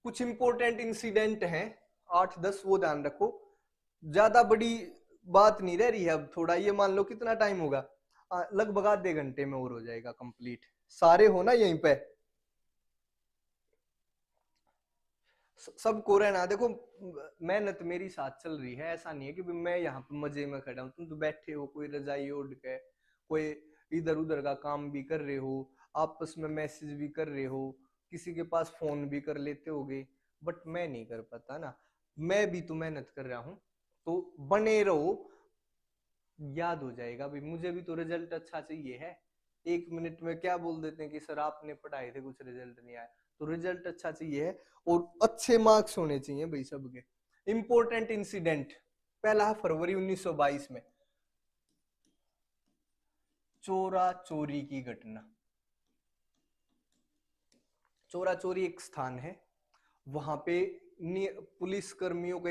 कुछ important incident हैं 8-10, वो ध्यान रखो। ज्यादा बड़ी बात नहीं रह रही है अब। थोड़ा ये मान लो कितना टाइम होगा, लगभग आधे घंटे में और हो जाएगा कंप्लीट। सारे हो ना यहीं पे, सबको रहना। देखो मेहनत मेरी साथ चल रही है, ऐसा नहीं है कि मैं यहाँ पे मजे में खड़ा हूँ। तुम तो बैठे हो, कोई रजाई ओढ़ के, कोई इधर उधर का काम भी कर रहे हो, आपस में मैसेज भी कर रहे हो, किसी के पास फोन भी कर लेते होगे, बट मैं नहीं कर पाता ना। मैं भी तो मेहनत कर रहा हूँ, तो बने रहो। याद हो जाएगा भाई, मुझे भी तो रिजल्ट अच्छा चाहिए है। 1 मिनट में क्या बोल देते हैं कि सर आपने पढ़ाए थे, कुछ रिजल्ट नहीं आया। तो रिजल्ट अच्छा चाहिए है, और अच्छे मार्क्स होने चाहिए भाई सबके। इंपॉर्टेंट इंसिडेंट, 1 फरवरी 1922 में चोरा चोरी की घटना। चोरा चोरी एक स्थान है, वहां पे पुलिस कर्मियों को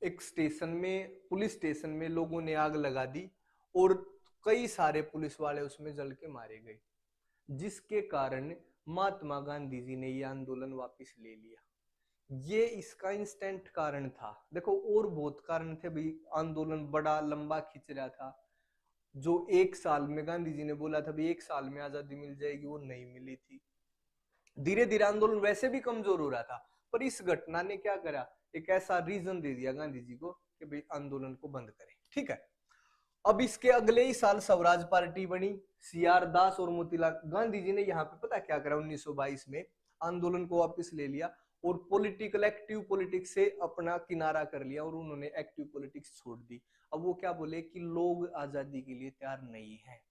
एक स्टेशन में, पुलिस स्टेशन में लोगों ने आग लगा दी, और कई सारे पुलिस वाले उसमें जल के मारे गए, जिसके कारण महात्मा गांधी जी ने यह आंदोलन वापस ले लिया। ये इसका इंस्टेंट कारण था। देखो और बहुत कारण थे भाई, आंदोलन बड़ा लंबा खिंच रहा था। जो 1 साल में गांधी जी ने बोला था भाई 1 साल में आजादी मिल जाएगी, वो नहीं मिली थी। धीरे धीरे आंदोलन वैसे भी कमजोर हो रहा था, पर इस घटना ने क्या करा, एक ऐसा रीजन दे दिया गांधी जी को कि भाई आंदोलन को बंद करें। ठीक है, अब इसके अगले ही साल स्वराज पार्टी बनी। सीआर दास और मोतीलाल गांधी जी ने यहाँ पे पता क्या करा, 1922 में आंदोलन को वापस ले लिया, और पॉलिटिकल एक्टिव पॉलिटिक्स से अपना किनारा कर लिया, और उन्होंने एक्टिव पॉलिटिक्स छोड़ दी। अब वो क्या बोले कि लोग आजादी के लिए तैयार नहीं है।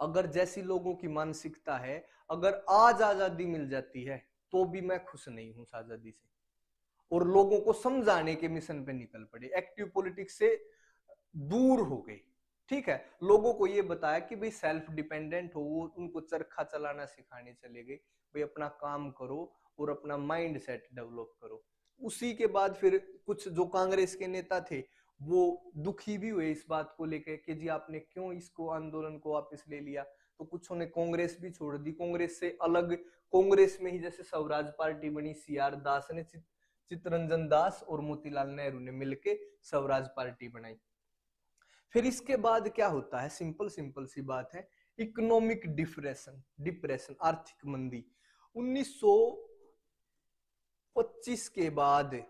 अगर जैसी लोगों की मानसिकता है, अगर आज आजादी मिल जाती है तो भी मैं खुश नहीं हूं उस आजादी से, और लोगों को समझाने के मिशन पे निकल पड़े, एक्टिव पॉलिटिक्स से दूर हो गए। ठीक है, लोगों को ये बताया कि भाई सेल्फ डिपेंडेंट हो, उनको चरखा चलाना सिखाने चले गए, भाई अपना काम करो और अपना माइंड सेट डेवलप करो। उसी के बाद फिर कुछ जो कांग्रेस के नेता थे वो दुखी भी हुए इस बात को लेकर कि जी आपने क्यों इसको आंदोलन को वापस ले लिया। तो कुछ ने कांग्रेस भी छोड़ दी, कांग्रेस से अलग, कांग्रेस में ही जैसे स्वराज पार्टी बनी, सीआर दास ने, चित्तरंजन दास और मोतीलाल नेहरू ने मिलकर स्वराज पार्टी बनाई। फिर इसके बाद क्या होता है, सिंपल सिंपल सी बात है, इकोनॉमिक डिप्रेशन, डिप्रेशन आर्थिक मंदी। 1925 के बाद,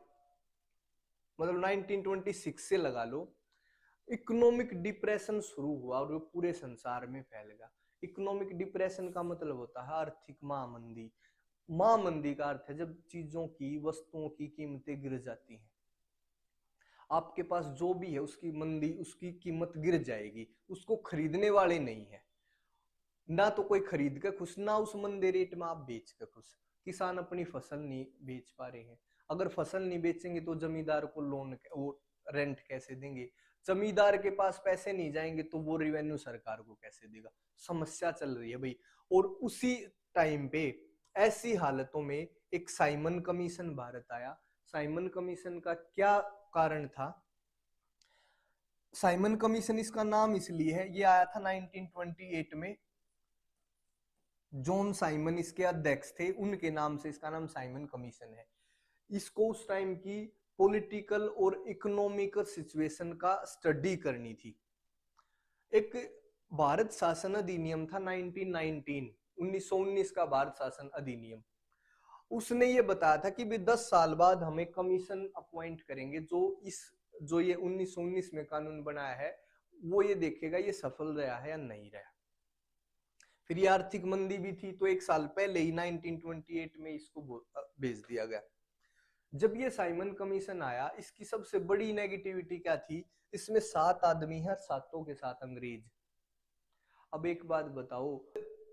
मतलब 1926 से लगा लो, इकोनॉमिक डिप्रेशन शुरू हुआ और वो पूरे संसार में फैल गया। इकोनॉमिक डिप्रेशन का मतलब होता है आर्थिक महामंदी। महामंदी का अर्थ है जब चीजों की, वस्तुओं की कीमतें गिर जाती हैं। आपके पास जो भी है उसकी मंदी, उसकी कीमत गिर जाएगी, उसको खरीदने वाले नहीं है, ना तो कोई खरीद कर खुश, ना उस मंदे रेट में आप बेच कर खुश। किसान अपनी फसल नहीं बेच पा रहे हैं, अगर फसल नहीं बेचेंगे तो जमींदार को लोन, वो रेंट कैसे देंगे, जमींदार के पास पैसे नहीं जाएंगे तो वो रिवेन्यू सरकार को कैसे देगा। समस्या चल रही है भाई। और उसी टाइम पे ऐसी हालतों में एक साइमन कमीशन भारत आया। साइमन कमीशन का क्या कारण था, साइमन कमीशन इसका नाम इसलिए है, ये आया था 1928 में। जॉन साइमन इसके अध्यक्ष थे, उनके नाम से इसका नाम साइमन कमीशन है। इसको उस टाइम की पॉलिटिकल और इकोनॉमिकल सिचुएशन का स्टडी करनी थी। एक भारत शासन अधिनियम था 1919 का भारत शासन अधिनियम। उसने ये बताया था कि भी 10 साल बाद हमें कमीशन अपॉइंट करेंगे, जो ये 1919 में कानून बनाया है वो ये देखेगा ये सफल रहा है या नहीं रहा। फिर ये आर्थिक मंदी भी थी, तो 1 साल पहले ही 1928 में इसको भेज दिया गया। जब ये साइमन कमीशन आया, इसकी सबसे बड़ी नेगेटिविटी क्या थी, इसमें 7 आदमी है, सातों के साथ अंग्रेज। अब एक बात बताओ,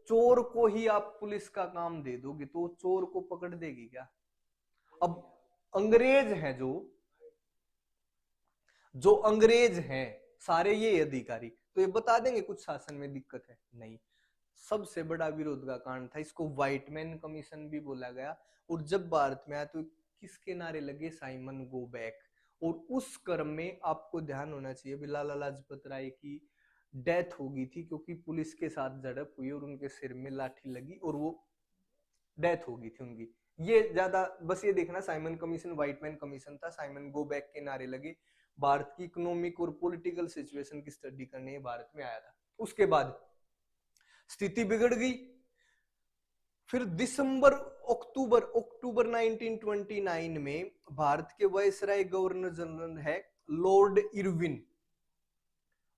चोर को ही आप पुलिस का काम दे दोगे तो चोर को पकड़ देगी क्या। अब अंग्रेज हैं, जो अंग्रेज हैं सारे ये अधिकारी, तो ये बता देंगे कुछ शासन में दिक्कत है, नहीं। सबसे बड़ा विरोध का कारण था, इसको व्हाइट मैन कमीशन भी बोला गया। और जब भारत में आया तो किसके नारे लगे, साइमन गो बैक। और उस क्रम में आपको ध्यान होना चाहिए, लाला लाजपत राय की डेथ हो गई थी, क्योंकि पुलिस के साथ झड़प हुई और उनके सिर में लाठी लगी और वो डेथ हो गई थी उनकी। ये ज्यादा बस ये देखना, साइमन कमीशन व्हाइटमैन कमीशन था, साइमन गो बैक के नारे लगे, भारत की इकोनॉमिक और पॉलिटिकल सिचुएशन की स्टडी करने भारत में आया था। उसके बाद स्थिति बिगड़ गई। फिर दिसंबर अक्टूबर अक्टूबर 1929 में भारत के वायसराय गवर्नर जनरल है लॉर्ड इरविन,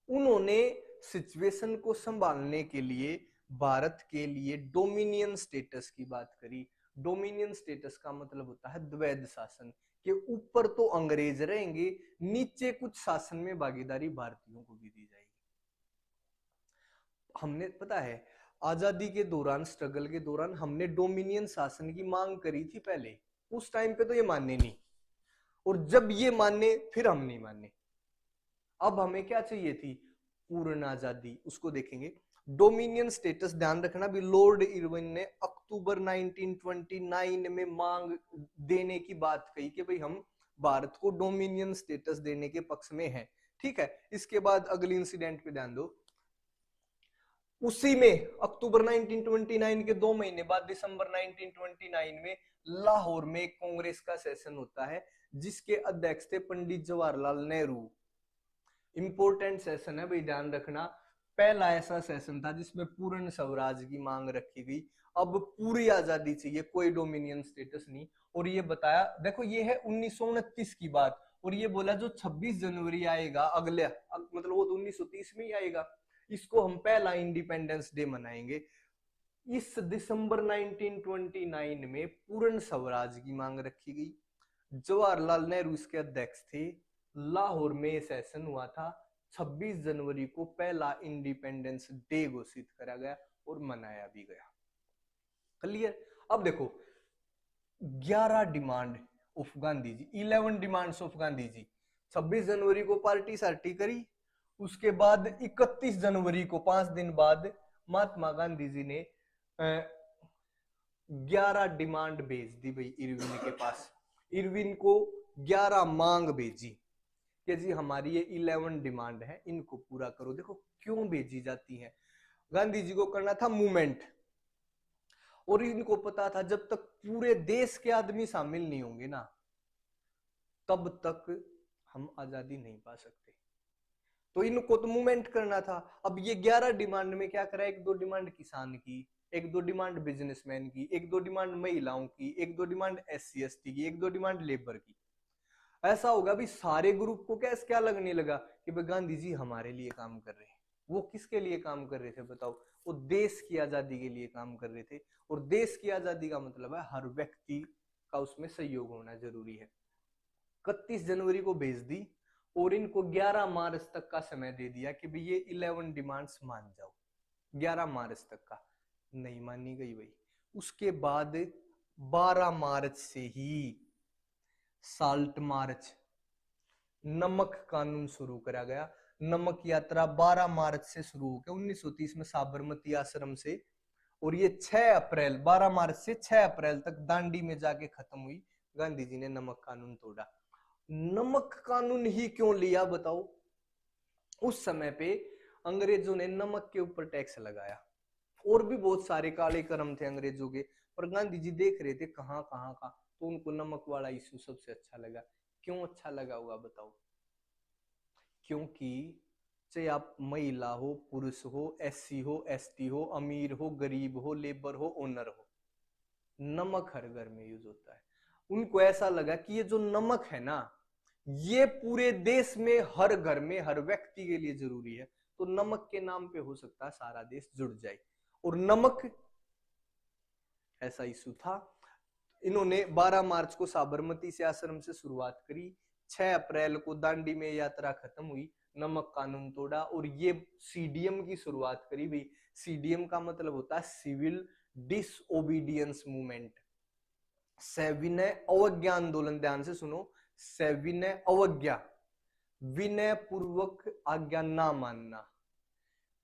उन्होंने सिचुएशन को संभालने के लिए भारत के लिए डोमिनियन स्टेटस की बात करी। डोमिनियन स्टेटस का मतलब होता है द्वैध शासन, के ऊपर तो अंग्रेज रहेंगे, नीचे कुछ शासन में भागीदारी भारतीयों को भी दी जाएगी। हमने पता है आजादी के दौरान, स्ट्रगल के दौरान हमने डोमिनियन शासन की मांग करी थी पहले, उस टाइम पे तो ये मानने नहीं, और जब ये माने फिर हम नहीं माने। अब हमें क्या चाहिए थी? पूर्ण आजादी। उसको देखेंगे। डोमिनियन स्टेटस ध्यान रखना भी, लॉर्ड इरविन ने अक्टूबर 1929 में मांग देने की बात कही कि भाई हम भारत को डोमिनियन स्टेटस देने के पक्ष में हैं। ठीक है, इसके बाद अगली इंसिडेंट पे ध्यान दो। उसी में अक्टूबर 1929 के 2 महीने बाद दिसंबर 1929 में लाहौर में एक कांग्रेस का सेशन होता है, जिसके अध्यक्ष थे पंडित जवाहरलाल नेहरू। इंपॉर्टेंट सेशन है भाई, ध्यान रखना। पहला ऐसा सेशन था जिसमें पूर्ण स्वराज की मांग रखी गई। अब पूरी आजादी चाहिए, कोई डोमिनियन स्टेटस नहीं। और ये बताया, देखो ये है 1929 की बात, और ये बोला जो 26 जनवरी आएगा अगले, मतलब वो तो 1930 में ही आएगा, इसको हम पहला इंडिपेंडेंस डे मनाएंगे। इस दिसंबर 1929 में पूर्ण स्वराज की मांग रखी गई। जवाहरलाल नेहरू इसके अध्यक्ष थे। लाहौर में सेशन हुआ था। 26 जनवरी को पहला इंडिपेंडेंस डे घोषित करा गया और मनाया भी गया। क्लियर? अब देखो 11 demand of Gandhi ji, 11 demands of Gandhi ji. 26 जनवरी को पार्टी सार्टी करी, उसके बाद 31 जनवरी को 5 दिन बाद महात्मा गांधी जी ने 11 डिमांड भेज दी भाई इरविन के पास। इरविन को 11 मांग भेजी कि जी हमारी ये 11 डिमांड है, इनको पूरा करो। देखो क्यों भेजी जाती है? गांधी जी को करना था मूवमेंट, और इनको पता था जब तक पूरे देश के आदमी शामिल नहीं होंगे ना, तब तक हम आजादी नहीं पा सकते। तो इनको तो मूवमेंट करना था। अब ये 11 डिमांड में क्या करा, 1-2 डिमांड किसान की, 1-2 डिमांड बिजनेसमैन की, 1-2 डिमांड महिलाओं की, 1-2 डिमांड SC ST की, 1-2 डिमांड लेबर की। ऐसा होगा भी सारे ग्रुप को क्या लगने लगा कि भाई गांधी जी हमारे लिए काम कर रहे हैं। वो किसके लिए काम कर रहे थे बताओ? वो देश की आजादी के लिए काम कर रहे थे, और देश की आजादी का मतलब है हर व्यक्ति का उसमें सहयोग होना जरूरी है। 31 जनवरी को भेज दी, और इनको 11 मार्च तक का समय दे दिया कि भाई ये 11 डिमांड्स मान जाओ। 11 मार्च तक का, नहीं मानी गई भाई। उसके बाद 12 मार्च से ही साल्ट मार्च, नमक कानून शुरू करा गया। नमक यात्रा 12 मार्च से शुरू होकर 1930 में साबरमती आश्रम से, और ये 6 अप्रैल 12 मार्च से 6 अप्रैल तक दांडी में जाके खत्म हुई। गांधी जी ने नमक कानून तोड़ा। नमक कानून ही क्यों लिया बताओ? उस समय पे अंग्रेजों ने नमक के ऊपर टैक्स लगाया, और भी बहुत सारे काले कर्म थे अंग्रेजों के, पर गांधी जी देख रहे थे कहां कहां का, तो उनको नमक वाला इशू सबसे अच्छा लगा। क्यों अच्छा लगा होगा बताओ? क्योंकि चाहे आप महिला हो, पुरुष हो, SC हो, ST हो, अमीर हो, गरीब हो, लेबर हो, ओनर हो, नमक हर घर में यूज होता है। उनको ऐसा लगा कि ये जो नमक है ना, ये पूरे देश में हर घर में हर व्यक्ति के लिए जरूरी है, तो नमक के नाम पे हो सकता है सारा देश जुड़ जाए। और नमक ऐसा इशू था। इन्होंने 12 मार्च को साबरमती से आश्रम से शुरुआत करी, 6 अप्रैल को दांडी में यात्रा खत्म हुई, नमक कानून तोड़ा, और ये CDM की शुरुआत करी भाई। CDM का मतलब होता है सिविल डिसओबीडियंस मूवमेंट, सविनय अवज्ञा आंदोलन। ध्यान से सुनो, सविनय अवज्ञा, विनय पूर्वक आज्ञा ना मानना।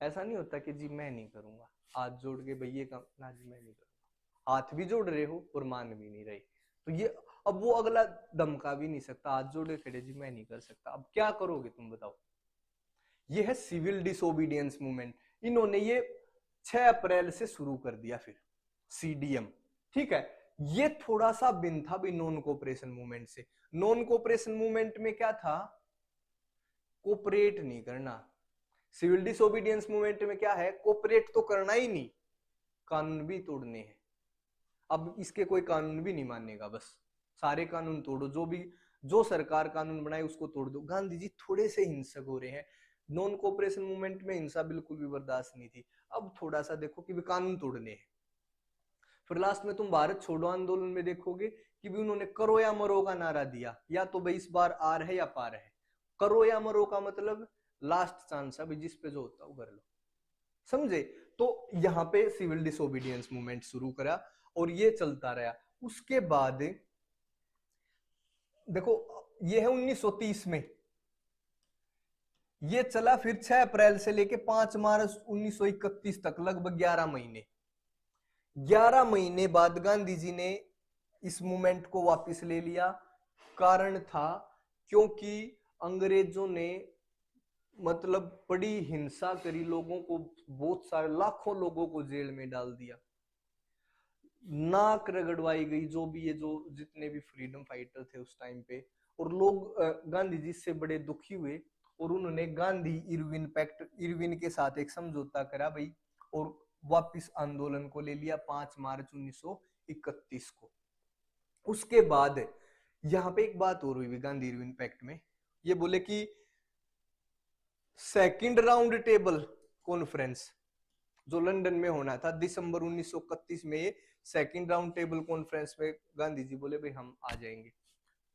ऐसा नहीं होता कि जी मैं नहीं करूंगा, हाथ जोड़ के भैया का ना, जी मैं नहीं करूंगा, हाथ भी जोड़ रहे हो और मान भी नहीं रहे, तो ये अब वो अगला धमका भी नहीं सकता, हाथ जोड़े खड़े जी मैं नहीं कर सकता। अब क्या करोगे तुम बताओ? ये है सिविल डिसोबीडियंस मूवमेंट। इन्होंने ये 6 अप्रैल से शुरू कर दिया। फिर CDM ठीक है, ये थोड़ा सा भिन्न था भी नॉन कोऑपरेशन मूवमेंट से। नॉन कोऑपरेशन मूवमेंट में क्या था, कोऑपरेट नहीं करना। सिविल डिसोबीडियंस मूवमेंट में क्या है, कोऑपरेट तो करना ही नहीं, कानून भी तोड़ने हैं। अब इसके कोई कानून भी नहीं मानेगा, बस सारे कानून तोड़ो, जो सरकार कानून बनाए उसको तोड़ दो। गांधी जी थोड़े से हिंसक हो रहे हैं। नॉन कोऑपरेशन मूवमेंट में हिंसा बिल्कुल भी बर्दाश्त नहीं थी, अब थोड़ा सा देखो कि वे कानून तोड़ने हैं। फिर लास्ट में तुम भारत छोड़ो आंदोलन में देखोगे कि भी उन्होंने करो या मरो का नारा दिया, या तो भाई इस बार आर है या पार है। करो या मरो का मतलब लास्ट चांस है, जिस पे जो होता है वो कर लो, समझे। तो यहाँ पे सिविल डिसोबीडियंस मूवमेंट शुरू करा और ये चलता रहा। उसके बाद देखो ये है 1930 में, ये चला फिर 6 अप्रैल से लेके 5 मार्च 1931 तक, लगभग 11 महीने। 11 महीने बाद गांधी जी ने इस मूवमेंट को वापस ले लिया। कारण था क्योंकि अंग्रेजों ने मतलब बड़ी हिंसा करी, लोगों को, बहुत सारे लाखों लोगों को जेल में डाल दिया, नाक रगड़वाई गई, जो भी ये जो जितने भी फ्रीडम फाइटर थे उस टाइम पे। और लोग गांधी जी से बड़े दुखी हुए और उन्होंने गांधी इरविन पैक्ट, इरविन के साथ एक समझौता करा भाई, और वापस आंदोलन को ले लिया 5 मार्च 1931 को। उसके बाद यहाँ पे एक बात और हुई गांधी इरविन पैक्ट में, ये बोले कि सेकंड राउंड टेबल कॉन्फ्रेंस जो लंदन में होना था दिसंबर 1931 में, सेकंड राउंड टेबल कॉन्फ्रेंस में गांधी जी बोले भाई हम आ जाएंगे।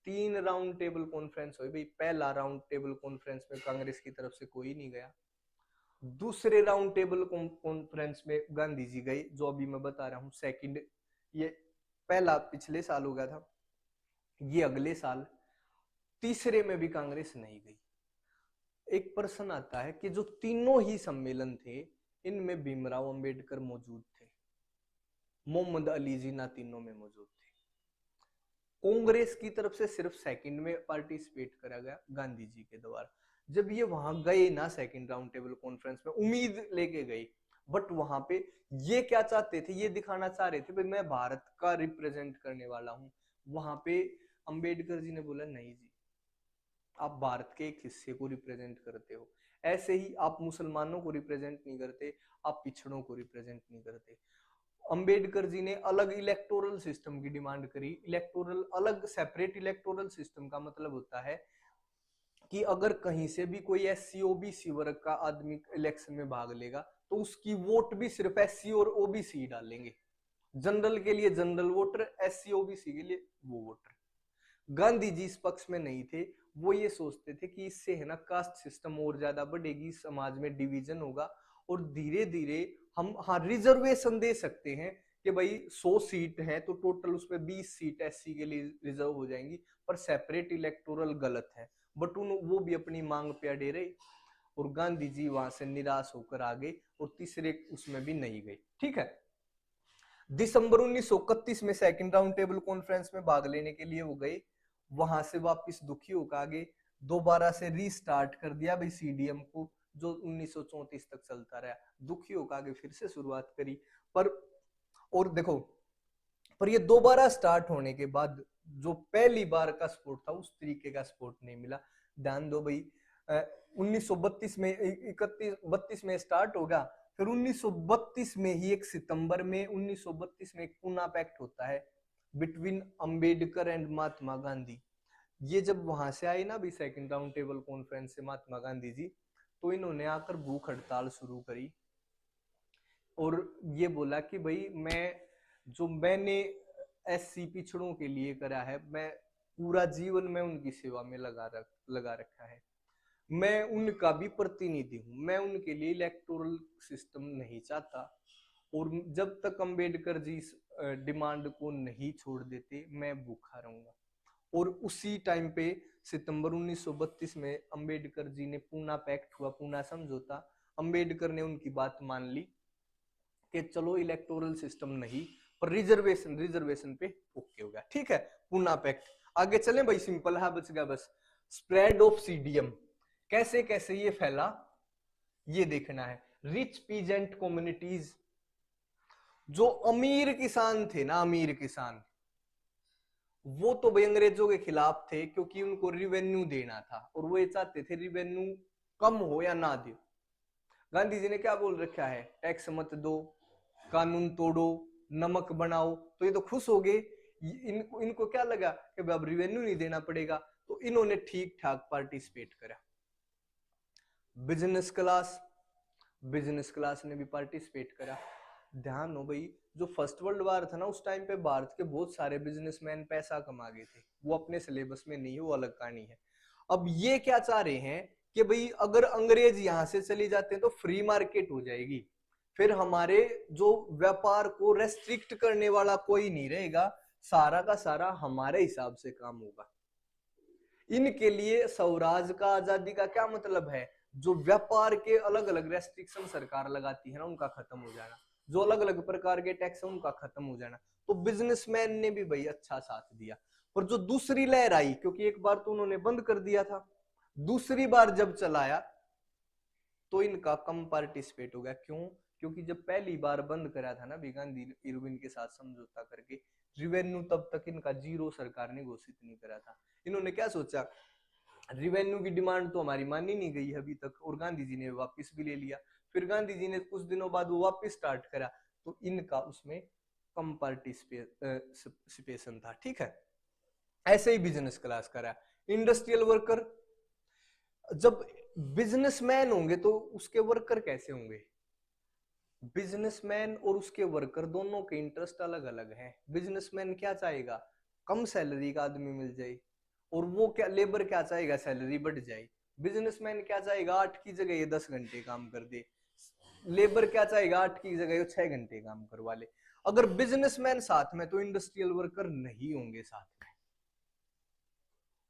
3 राउंड टेबल कॉन्फ्रेंस हुई भाई। पहला राउंड टेबल कॉन्फ्रेंस में कांग्रेस की तरफ से कोई नहीं गया। दूसरे राउंड टेबल कॉन्फ्रेंस में गांधी जी गए, जो अभी मैं बता रहा हूँ सेकंड, ये पहला पिछले साल हो गया था, ये अगले साल। तीसरे में भी कांग्रेस नहीं गई। एक प्रश्न आता है कि जो तीनों ही सम्मेलन थे इनमें भीमराव अंबेडकर मौजूद थे, मोहम्मद अली जिन्ना तीनों में मौजूद थे। कांग्रेस की तरफ से सिर्फ सेकंड में पार्टिसिपेट करा गया गांधी जी के द्वारा। जब ये वहां गए ना सेकंड राउंड टेबल कॉन्फ्रेंस में, उम्मीद लेके गए, बट वहां पे ये क्या चाहते थे, ये दिखाना चाह रहे थे भाई मैं भारत का रिप्रेजेंट करने वाला हूं। वहां पे अंबेडकर जी ने बोला नहीं जी, आप भारत के एक हिस्से को रिप्रेजेंट करते हो, ऐसे ही आप मुसलमानों को रिप्रेजेंट नहीं करते, आप पिछड़ों को रिप्रेजेंट नहीं करते। अंबेडकर जी ने अलग इलेक्टोरल सिस्टम की डिमांड करी। इलेक्टोरल अलग, सेपरेट इलेक्टोरल सिस्टम का मतलब होता है कि अगर कहीं से भी कोई एससी ओबीसी वर्ग का आदमी इलेक्शन में भाग लेगा तो उसकी वोट भी सिर्फ एससी और ओबीसी डालेंगे। जनरल के लिए जनरल वोटर, एससी ओबीसी के लिए वो वोटर। गांधी जी इस पक्ष में नहीं थे। वो ये सोचते थे कि इससे है ना कास्ट सिस्टम और ज्यादा बढ़ेगी, समाज में डिवीजन होगा और धीरे धीरे हम हाँ रिजर्वेशन दे सकते हैं कि भाई 100 सीट है तो टोटल उसमें 20 सीट एससी के लिए रिजर्व हो जाएंगी। पर सेपरेट इलेक्टोरल गलत है, बट वो भी अपनी मांग पे अड़े रहे और गांधी जी वहां से निराश होकर आ गए और तीसरे उसमें भी नहीं गए। ठीक है, दिसंबर 1931 में सेकंड राउंड टेबल कॉन्फ्रेंस में भाग लेने के लिए वो गए। वहां से वापस दुखी होकर आगे दोबारा से रीस्टार्ट कर दिया भाई सीडीएम को, जो 1934 तक चलता रहा। दुखी होकर आगे फिर से शुरुआत करी, पर और देखो, पर ये दोबारा स्टार्ट होने के बाद जो पहली बार का सपोर्ट था उस तरीके का सपोर्ट नहीं मिला। ध्यान दो भाई, 1932 में 32 में स्टार्ट होगा, फिर 1932 में ही एक सितंबर में 1932 में एक पूना पैक्ट होता है बिटवीन अंबेडकर एंड महात्मा गांधी। ये जब वहां से आए ना भी सेकंड राउंड टेबल कॉन्फ्रेंस से महात्मा गांधी जी, तो इन्होंने आकर भूख हड़ताल शुरू करी और ये बोला कि भाई मैंने एससी पिछड़ों के लिए करा है, मैं पूरा जीवन में उनकी सेवा में लगा रखा है, मैं उनका भी प्रतिनिधि हूं, मैं उनके लिए इलेक्टोरल सिस्टम नहीं चाहता। और जब तक अंबेडकर जी इस डिमांड को नहीं छोड़ देते मैं भूखा रहूंगा। और उसी टाइम पे सितंबर 1932 में अंबेडकर जी ने पूना पैक्ट हुआ, पूना समझौता। अंबेडकर ने उनकी बात मान ली कि चलो इलेक्टोरल सिस्टम नहीं पर रिजर्वेशन पे ओके हो गया। ठीक है, पूना पैक्ट। आगे चलें भाई, सिंपल है, बच गया बस। स्प्रेड ऑफ सीडीएम, कैसे कैसे ये फैला ये देखना है। रिच पीजेंट कम्युनिटीज, जो अमीर किसान थे ना, अमीर किसान, वो तो भाई अंग्रेजों के खिलाफ थे क्योंकि उनको रिवेन्यू देना था और वो ये चाहते थे रिवेन्यू कम हो या ना दे। गांधी जी ने क्या बोल रखा है, टैक्स मत दो, कानून तोड़ो, नमक बनाओ, तो ये तो खुश हो गए। इनको क्या लगा कि अब रिवेन्यू नहीं देना पड़ेगा, तो इन्होंने ठीक ठाक पार्टिसिपेट करा। बिजनेस क्लास, बिजनेस क्लास ने भी पार्टिसिपेट करा। ध्यान हो भाई, जो फर्स्ट वर्ल्ड वार था ना, उस टाइम पे भारत के बहुत सारे बिजनेसमैन पैसा कमा गए थे, वो अपने सिलेबस में नहीं है, वो अलग कहानी है। अब ये क्या चाह रहे हैं कि भाई अगर अंग्रेज यहां से चले जाते हैं तो फ्री मार्केट हो जाएगी, फिर हमारे जो व्यापार को रेस्ट्रिक्ट करने वाला कोई नहीं रहेगा, सारा का सारा हमारे हिसाब से काम होगा। इनके लिए स्वराज का, आजादी का क्या मतलब है, जो व्यापार के अलग अलग रेस्ट्रिक्शन सरकार लगाती है ना, उनका खत्म हो जाना, जो अलग अलग प्रकार के टैक्स है उनका खत्म हो जाना। तो बिजनेसमैन ने भी भाई अच्छा साथ दिया। पर जो दूसरी लहर आई, क्योंकि एक बार तो उन्होंने बंद कर दिया था, दूसरी बार जब चलाया तो इनका कम पार्टिसिपेट हो गया। क्यों? क्योंकि जब पहली बार बंद करा था ना गांधी इरविन के साथ समझौता करके, रिवेन्यू तब तक इनका जीरो सरकार ने घोषित नहीं करा था। इन्होंने क्या सोचा, रिवेन्यू की डिमांड तो हमारी मानी नहीं गई अभी तक, और गांधी जी ने वापस भी ले लिया। फिर गांधी जी ने कुछ दिनों बाद वो वापस स्टार्ट करा, तो इनका उसमें कम पार्टिसिपेशन था। ठीक है, ऐसे ही बिजनेस क्लास करा। इंडस्ट्रियल वर्कर, जब बिजनेसमैन होंगे तो उसके वर्कर कैसे होंगे? बिजनेसमैन और उसके वर्कर दोनों के इंटरेस्ट अलग अलग हैं। बिजनेसमैन क्या चाहेगा, कम सैलरी का आदमी मिल जाए, और वो क्या, लेबर क्या चाहेगा, सैलरी बढ़ जाए। बिजनेसमैन क्या चाहेगा, 8 की जगह ये 10 घंटे काम कर दे, लेबर क्या चाहेगा, 8 की जगह ये 6 घंटे काम करवा ले। अगर बिजनेसमैन साथ में तो इंडस्ट्रियल वर्कर नहीं होंगे साथ में,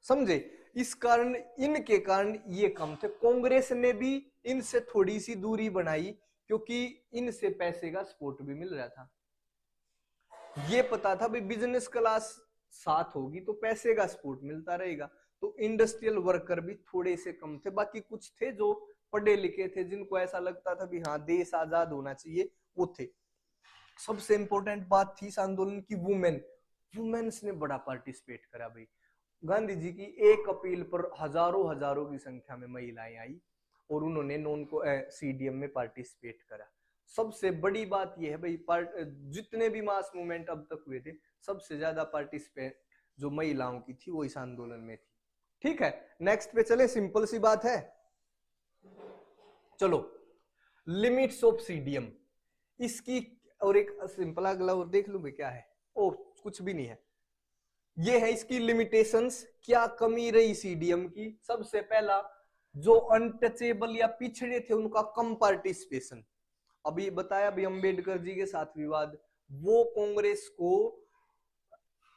समझे? इस कारण, इनके कारण ये कम थे। कांग्रेस ने भी इनसे थोड़ी सी दूरी बनाई, क्योंकि इनसे पैसे का सपोर्ट भी मिल रहा था। ये पता था भाई बिजनेस क्लास साथ होगी तो पैसे का सपोर्ट मिलता रहेगा। तो इंडस्ट्रियल वर्कर भी थोड़े से कम थे, बाकी कुछ थे जो पढ़े लिखे थे, जिनको ऐसा लगता था भी हाँ देश आजाद होना चाहिए, वो थे। सबसे इंपॉर्टेंट बात थी इस आंदोलन की, वुमेन। वुमेन्स ने बड़ा पार्टिसिपेट करा भाई। गांधी जी की एक अपील पर हजारों हजारों की संख्या में महिलाएं आई और उन्होंने नॉन को सीडीएम में पार्टिसिपेट करा। सबसे बड़ी बात यह है भाई, जितने भी मास मूवमेंट अब तक हुए थे, सबसे ज्यादा पार्टिसिपेट जो महिलाओं की थी वो इस आंदोलन में थी। ठीक है, नेक्स्ट पे चले, सिंपल सी बात है। चलो, लिमिट्स ऑफ सीडीएम, इसकी और एक सिंपल अगला और देख लूंगे क्या है, ओ कुछ भी नहीं है। ये है इसकी लिमिटेशंस, क्या कमी रही सीडीएम की। सबसे पहला, जो अनटचेबल या पिछड़े थे उनका कम पार्टिसिपेशन। अभी बताया भी अंबेडकर जी के साथ विवाद, वो कांग्रेस को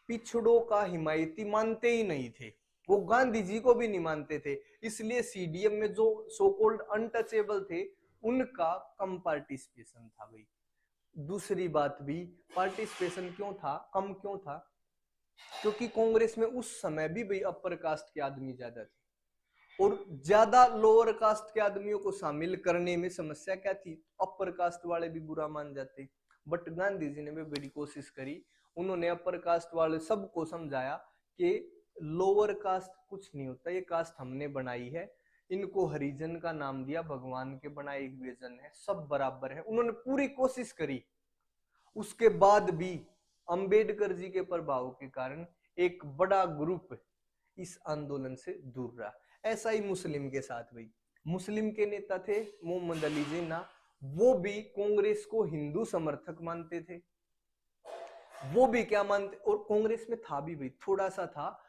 पिछड़ों का हिमायती मानते ही नहीं थे, वो गांधी जी को भी नहीं मानते थे, इसलिए सीडीएम में जो सो कॉल्ड अनटचेबल थे उनका कम पार्टिसिपेशन था भाई। दूसरी बात भी, पार्टिसिपेशन क्यों था, कम क्यों था, क्योंकि कांग्रेस में उस समय भी भाई अपर कास्ट के आदमी ज्यादा थे, और ज्यादा लोअर कास्ट के आदमियों को शामिल करने में समस्या क्या थी, अपर कास्ट वाले भी बुरा मान जाते। बट गांधी जी ने भी बड़ी कोशिश करी, उन्होंने अपर कास्ट वाले सबको समझाया कि लोअर कास्ट कुछ नहीं होता, ये कास्ट हमने बनाई है, इनको हरिजन का नाम दिया, भगवान के बनाए हुए जन है, सब बराबर है। उन्होंने पूरी कोशिश करी। उसके बाद भी अंबेडकर जी के प्रभाव के कारण एक बड़ा ग्रुप इस आंदोलन से दूर रहा। ऐसा ही मुस्लिम के साथ भाई, मुस्लिम के नेता थे मोहम्मद अली जिन्ना, वो भी कांग्रेस को हिंदू समर्थक मानते थे। वो भी क्या मानते, और कांग्रेस में था भी भाई थोड़ा सा था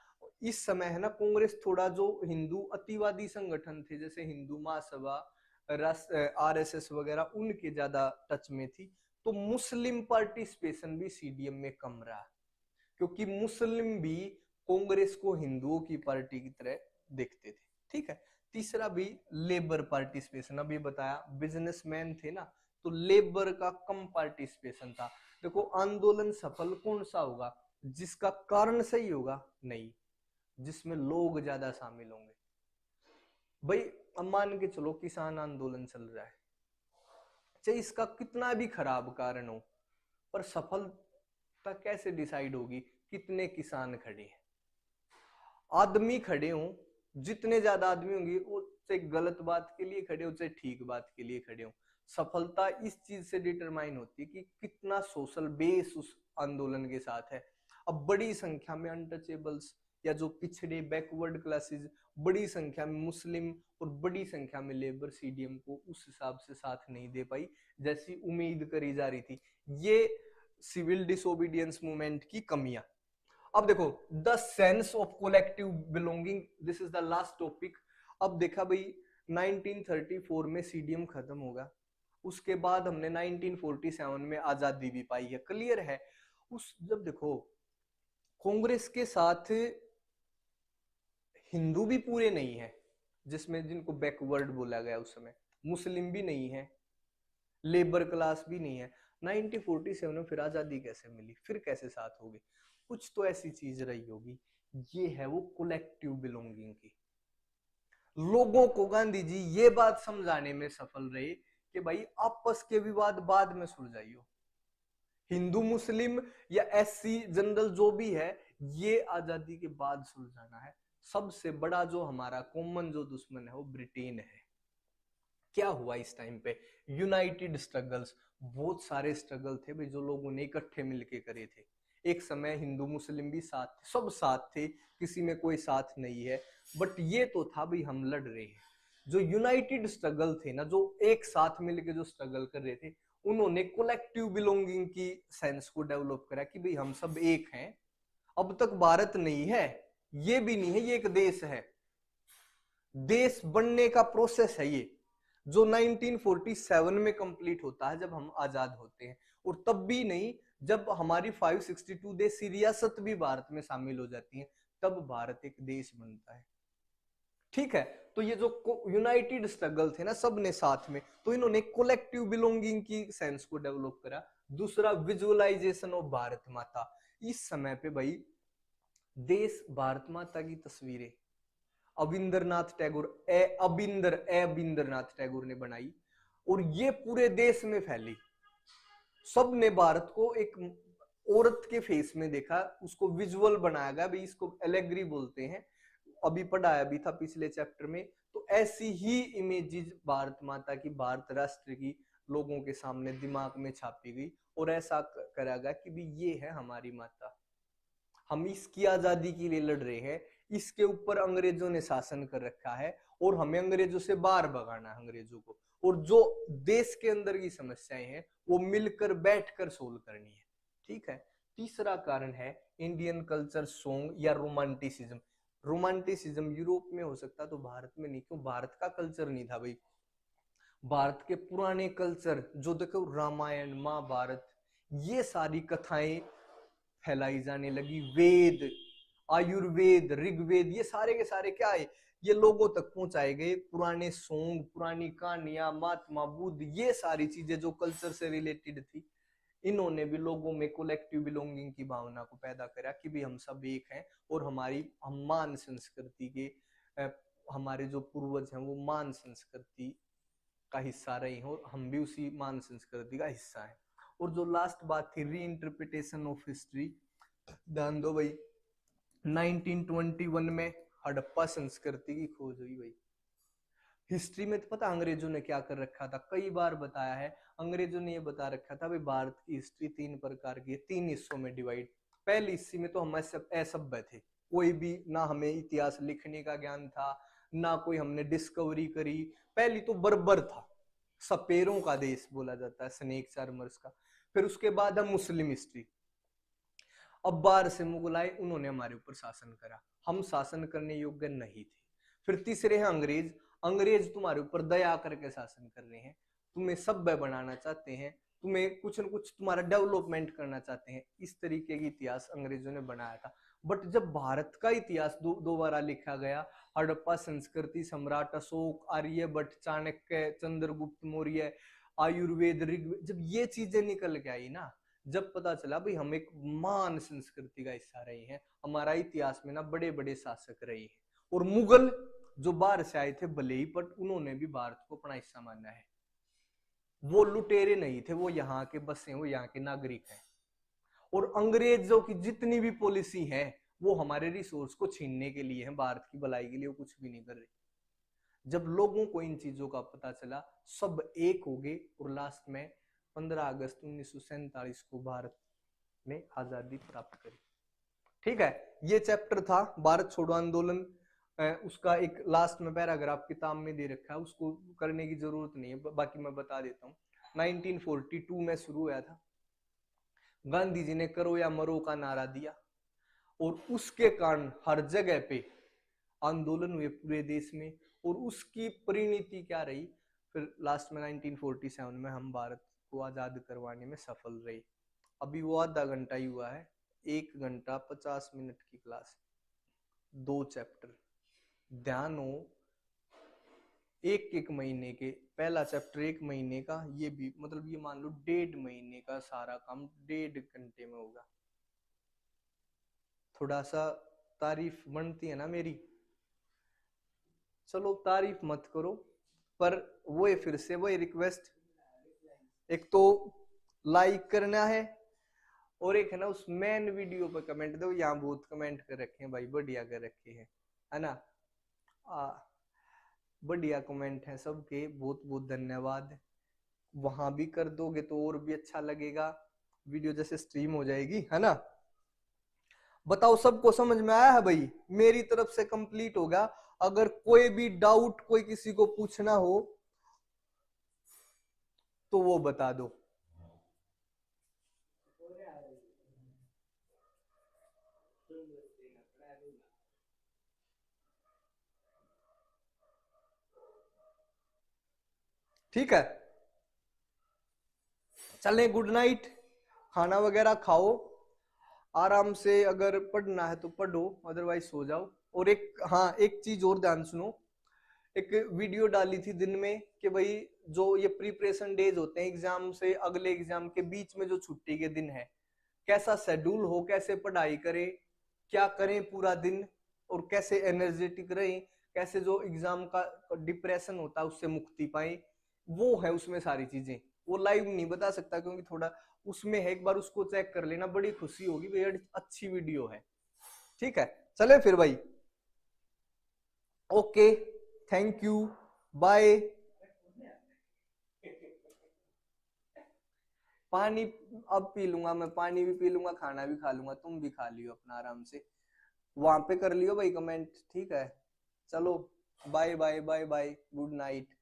इस समय, है ना, कांग्रेस थोड़ा जो हिंदू अतिवादी संगठन थे जैसे हिंदू महासभा, आरएसएस वगैरह, उनके ज्यादा टच में थी। तो मुस्लिम पार्टिसिपेशन भी सीडीएम में कम रहा, क्योंकि मुस्लिम भी कांग्रेस को हिंदुओं की पार्टी की तरह देखते थे। ठीक है, तीसरा भी लेबर पार्टिसिपेशन, अभी बताया बिजनेसमैन थे ना, तो लेबर का कम पार्टिसिपेशन था। देखो, आंदोलन सफल कौन सा होगा, जिसका कारण सही होगा? नहीं, जिसमें लोग ज्यादा शामिल होंगे। भाई अब मान के चलो किसान आंदोलन चल रहा है, चाहे इसका कितना भी खराब कारण हो, पर सफलता कैसे डिसाइड होगी? कितने किसान खड़े हैं, आदमी खड़े हों, जितने ज्यादा आदमी होंगे वो चाहे गलत बात के लिए खड़े हो चाहे ठीक बात के लिए खड़े हो, सफलता इस चीज से डिटरमाइन होती है कि कितना सोशल बेस उस आंदोलन के साथ है। अब बड़ी संख्या में अनटचेबल्स या जो पिछड़े बैकवर्ड क्लासेस, बड़ी संख्या में मुस्लिम और बड़ी संख्या में लेबर सीडीएम को उस हिसाब से साथ नहीं दे पाई जैसी उम्मीद करी जा रही थी। ये सिविल डिसोबीडियंस मूवमेंट की कमियां। अब देखो the sense of collective belonging, this is the last topic. अब देखा भाई 1934 में सीडीएम खत्म होगा, उसके बाद हमने 1947 में आजादी भी पाई है, क्लियर है। उस जब देखो कांग्रेस के साथ हिंदू भी पूरे नहीं है, जिसमें जिनको बैकवर्ड बोला गया उस समय, मुस्लिम भी नहीं है, लेबर क्लास भी नहीं है, 1947 में फिर आजादी कैसे मिली, फिर कैसे साथ हो गए? कुछ तो ऐसी चीज रही होगी। ये है वो कलेक्टिव बिलोंगिंग की। लोगों को गांधी जी ये बात समझाने में सफल रहे कि भाई आपस के विवाद बाद में सुलझाइयो, हिंदू मुस्लिम या एससी जनरल जो भी है ये आजादी के बाद सुलझाना है। सबसे बड़ा जो हमारा कॉमन जो दुश्मन है वो ब्रिटेन है। क्या हुआ इस टाइम पे? यूनाइटेड स्ट्रगल्स, बहुत सारे स्ट्रगल थे भाई जो लोगों ने इकट्ठे मिलके करे थे। एक समय हिंदू मुस्लिम भी साथ थे, सब साथ थे, किसी में कोई साथ नहीं है, बट ये तो था भाई हम लड़ रहे हैं। जो यूनाइटेड स्ट्रगल थे ना, जो एक साथ मिलके जो स्ट्रगल कर रहे थे, उन्होंने कोलेक्टिव बिलोंगिंग की सेंस को डेवलप करा कि भाई हम सब एक हैं। अब तक भारत नहीं है, ये भी नहीं है, ये एक देश है, देश बनने का प्रोसेस है ये, जो 1947 में कंप्लीट होता है जब हम आजाद होते हैं, और तब भी नहीं, जब हमारी 562 देशी रियासत भी भारत में शामिल हो जाती हैं, तब भारत एक देश बनता है। ठीक है, तो ये जो यूनाइटेड स्ट्रगल थे ना सब ने साथ में, तो इन्होंने कोलेक्टिव बिलोंगिंग की सेंस को डेवलप करा। दूसरा विजुअलाइजेशन ऑफ भारत माता। इस समय पे भाई देश भारत माता की तस्वीरें अविंद्रनाथ टैगोर ने बनाई, और ये पूरे देश में फैली। सब ने भारत को एक औरत के फेस में देखा, उसको विजुअल बनाया गया, भाई इसको एलेग्री बोलते हैं, अभी पढ़ाया भी था पिछले चैप्टर में। तो ऐसी ही इमेजेस भारत माता की, भारत राष्ट्र की लोगों के सामने दिमाग में छापी गई, और ऐसा करा गया कि भी ये है हमारी माता, हम इसकी आजादी के लिए लड़ रहे हैं, इसके ऊपर अंग्रेजों ने शासन कर रखा है और हमें अंग्रेजों से बाहर भगाना है अंग्रेजों को, और जो देश के अंदर की समस्याएं हैं वो मिलकर बैठकर सोल्व करनी है। ठीक है। तीसरा कारण है इंडियन कल्चर सॉन्ग या रोमांटिसिज्म। रोमांटिसिज्म यूरोप में हो सकता तो भारत में नहीं, क्यों? भारत का कल्चर नहीं था भाई। भारत के पुराने कल्चर जो देखो रामायण महाभारत, ये सारी कथाएं फैलाई जाने लगी, वेद आयुर्वेद ऋग्वेद, ये सारे के सारे क्या है, ये लोगों तक पहुंचाए गए। पुराने सॉन्ग, पुरानी कहानियां, महात्मा बुद्ध, ये सारी चीजें जो कल्चर से रिलेटेड थी, इन्होंने भी लोगों में कलेक्टिव बिलोंगिंग की भावना को पैदा करा कि भी हम सब एक हैं, और हम मान संस्कृति के हमारे जो पूर्वज हैं वो मान संस्कृति का हिस्सा रहे हैं, और हम भी उसी मान संस्कृति का हिस्सा है। और जो लास्ट बात थी री इंटरप्रिटेशन ऑफ हिस्ट्री, ध्यान दो भाई 1921 में हड़प्पा संस्कृति की खोज हुई भाई। हिस्ट्री में तो पता अंग्रेजों ने क्या कर रखा था, कई बार बताया है, अंग्रेजों ने ये बता रखा था भाई भारत की हिस्ट्री 3 प्रकार की है, 3 हिस्सों में डिवाइड। पहले हिस्से में तो हम असभ्य थे, कोई भी ना हमें इतिहास लिखने का ज्ञान था, ना कोई हमने डिस्कवरी करी। पहली तो बर्बर था, सपेरों का देश बोला जाता है, स्नेक चार्मर्स का। फिर उसके बाद हम मुस्लिम हिस्ट्री, अब बाहर से मुगल आए, उन्होंने हमारे ऊपर शासन करा, हम शासन करने योग्य नहीं थे। फिर तीसरे हैं अंग्रेज, अंग्रेज तुम्हारे ऊपर दया करके शासन कर रहे हैं, तुम्हें सभ्य बनाना चाहते हैं, तुम्हें कुछ न कुछ तुम्हारा डेवलपमेंट करना चाहते हैं। इस तरीके की इतिहास अंग्रेजों ने बनाया था। बट जब भारत का इतिहास दोबारा लिखा गया, हड़प्पा संस्कृति, सम्राट अशोक, आर्यभट्ट, चाणक्य, चंद्रगुप्त मौर्य, आयुर्वेद, ऋग्वेद, जब ये चीजें निकल के आई ना, जब पता चला भाई हम एक महान संस्कृति का हिस्सा रहे हैं, हमारा इतिहास में ना बड़े बड़े शासक रहे हैं, और मुगल जो बाहर से आए थे भले ही, बट उन्होंने भी भारत को अपना हिस्सा माना है। वो लुटेरे नहीं थे, वो यहाँ के बसे, वो यहाँ के नागरिक हैं। और अंग्रेजों की जितनी भी पॉलिसी है वो हमारे रिसोर्स को छीनने के लिए है, भारत की भलाई के लिए, वो कुछ भी नहीं कर रही। जब लोगों को इन चीजों का पता चला, सब एक हो गए और लास्ट में 15 अगस्त 1947 को भारत ने आजादी प्राप्त करी। ठीक है, ये चैप्टर था भारत छोड़ो आंदोलन। उसका एक लास्ट में पैराग्राफ किताब में दे रखा है, उसको करने की जरूरत नहीं है, बाकी मैं बता देता हूँ। 1942 में शुरू हुआ था, गांधी जी ने करो या मरो का नारा दिया और उसके कारण हर जगह पे आंदोलन हुए पूरे देश में, और उसकी परिणति क्या रही, फिर लास्ट में 1947 में हम भारत को आजाद करवाने में सफल रहे। अभी वो आधा घंटा ही हुआ है, 1 घंटा 50 मिनट की क्लास, 2 चैप्टर। ध्यान हो, एक महीने के, पहला चैप्टर 1 महीने का, ये भी मतलब ये मान लो 1.5 महीने का सारा काम 1.5 घंटे में होगा। थोड़ा सा तारीफ बनती है ना मेरी, चलो तारीफ मत करो, पर वो फिर से वही रिक्वेस्ट, एक तो लाइक करना है, और एक है ना उस मेन वीडियो पे कमेंट दो। यहाँ बहुत कमेंट कर रखे हैं भाई, बढ़िया कर रखे हैं, है ना, बढ़िया कमेंट है सबके, बहुत बहुत धन्यवाद। वहां भी कर दोगे तो और भी अच्छा लगेगा, वीडियो जैसे स्ट्रीम हो जाएगी, है ना। बताओ सबको समझ में आया है भाई? मेरी तरफ से कंप्लीट होगा। अगर कोई भी डाउट कोई किसी को पूछना हो तो वो बता दो। ठीक है, चलें, गुड नाइट, खाना वगैरह खाओ आराम से, अगर पढ़ना है तो पढ़ो, अदरवाइज सो जाओ। और एक, हाँ एक चीज और ध्यान सुनो, एक वीडियो डाली थी दिन में कि भाई जो ये प्रिपरेशन डेज होते हैं एग्जाम से अगले एग्जाम के बीच में, जो छुट्टी के दिन है, कैसा शेड्यूल हो, कैसे पढ़ाई करें, क्या करें पूरा दिन, और कैसे एनर्जेटिक रहें, कैसे जो एग्जाम का डिप्रेशन होता है उससे मुक्ति पाए, वो है उसमें सारी चीजें। वो लाइव नहीं बता सकता क्योंकि थोड़ा उसमें है, एक बार उसको चेक कर लेना, बड़ी खुशी होगी, बेहद अच्छी वीडियो है। ठीक है, चले फिर भाई, ओके, थैंक यू, बाय। पानी अब पी लूंगा मैं, पानी भी पी लूंगा, खाना भी खा लूंगा, तुम भी खा लियो अपना आराम से, वहां पे कर लियो भाई कमेंट, ठीक है। चलो bye bye bye bye, good night.